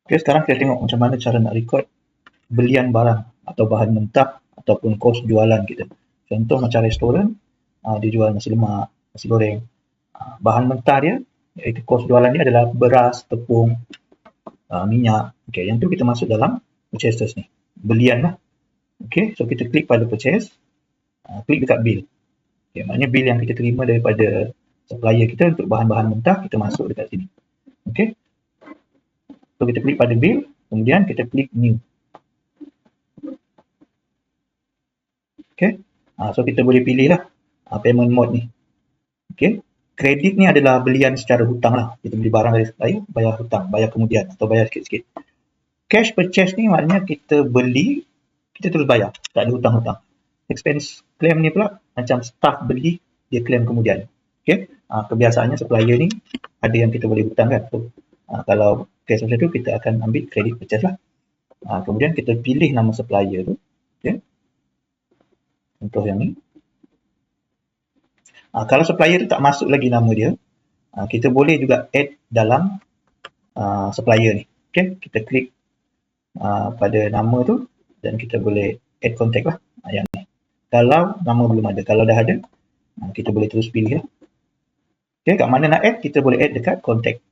Okay, sekarang kita tengok macam mana cara nak record belian barang atau bahan mentah ataupun kos jualan kita. Contoh macam restoran, dia jual nasi lemak, nasi goreng. Bahan mentah dia, iaitu kos jualan dia adalah beras, tepung, minyak. Okay, yang tu kita masuk dalam purchases ni. Belian lah. Okay, so kita klik pada purchase, klik dekat bill. Okay, maknanya bill yang kita terima daripada supplier kita untuk bahan-bahan mentah, kita masuk dekat sini. Okay, so kita klik pada bill, kemudian kita klik new. Okay, so kita boleh pilih lah payment mode ni. Okay, kredit ni adalah belian secara hutang lah. Kita beli barang dari supplier, bayar hutang, bayar kemudian atau bayar sikit-sikit. Cash purchase ni maknanya kita beli, kita terus bayar, tak ada hutang-hutang. Expense claim ni pula macam staff beli, dia claim kemudian. Okay, kebiasaannya supplier ni ada yang kita boleh hutang kan. So, kalau case macam tu kita akan ambil credit purchase lah. Kemudian kita pilih nama supplier tu. Okay, contoh yang ni. Kalau supplier tu tak masuk lagi nama dia, kita boleh juga add dalam supplier ni. Okay, kita klik pada nama tu dan kita boleh add contact lah yang ni. Kalau nama belum ada, kalau dah ada, kita boleh terus pilih lah. Okay, kat mana nak add, kita boleh add dekat contact.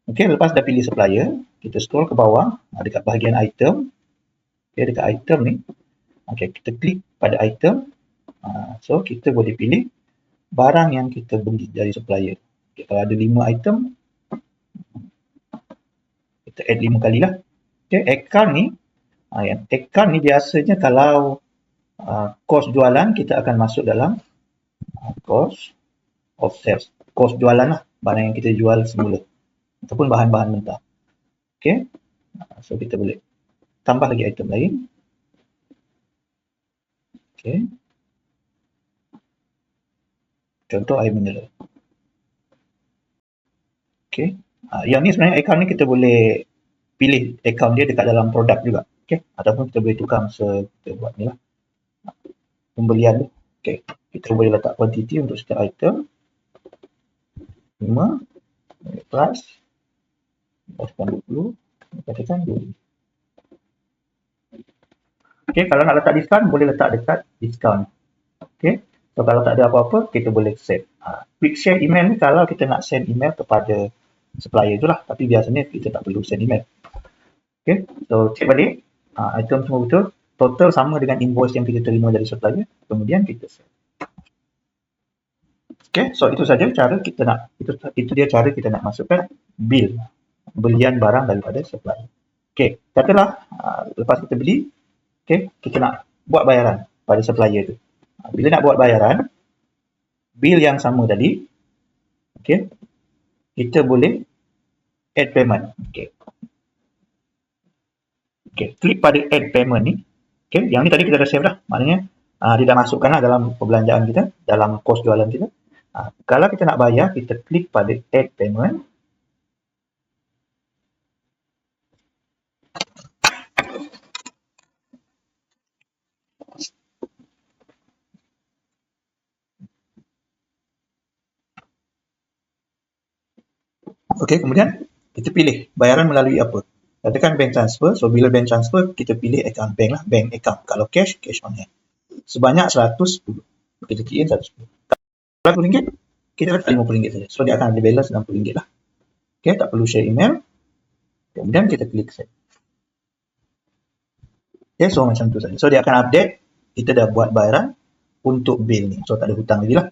Okay, lepas dah pilih supplier, kita scroll ke bawah, dekat bahagian item. Okay, dekat item ni, okay, kita klik pada item. So, kita boleh pilih barang yang kita beli dari supplier. Okay, kalau ada 5 item, kita add 5 kali lah. Okay, account ni, account ni biasanya kalau kos jualan, kita akan masuk dalam cost of sales. Kos jualan lah, barang yang kita jual semula. Ataupun bahan-bahan mentah. Okay, so kita boleh tambah lagi item lain. Okay, contoh air mineral. Okay, yang ni sebenarnya account ni kita boleh pilih account dia dekat dalam produk juga. Okay, ataupun kita boleh tukar masa kita buat ni lah, pembelian ni. Okay, kita boleh letak quantity untuk setiap item. 5, price 20, katakan 2. Okay, kalau nak letak diskaun, boleh letak dekat diskaun. Okay, so kalau tak ada apa-apa, kita boleh save. Quick share email ni kalau kita nak send email kepada supplier tu lah, tapi biasanya kita tak perlu send email. Okay, so check balik, item semua betul, total sama dengan invoice yang kita terima dari supplier, kemudian kita save. Okay, so itu saja cara kita nak, itu dia cara kita nak masukkan bill, belian barang daripada supplier. Okay, katalah lepas kita beli, okay, kita nak buat bayaran pada supplier tu. Bila nak buat bayaran, bill yang sama tadi, okay, kita boleh add payment. Okay, okay, klik pada add payment ni. Okay, yang ni tadi kita dah save dah, maknanya dia dah masukkan lah dalam perbelanjaan kita, dalam kos jualan kita. Kalau kita nak bayar, kita klik pada add payment. Okey, kemudian kita pilih bayaran melalui apa. Katakan bank transfer. So, bila bank transfer, kita pilih account bank lah, bank account. Kalau cash, cash on hand. Sebanyak 110. Kita klik 110. Kalau RM1, kita letak RM50 saja. So, dia akan ada balance RM60 lah. Okey, tak perlu share email. Kemudian kita klik save. Okay, so macam tu saja. So, dia akan update kita dah buat bayaran untuk bill ni. So, tak ada hutang lagi lah.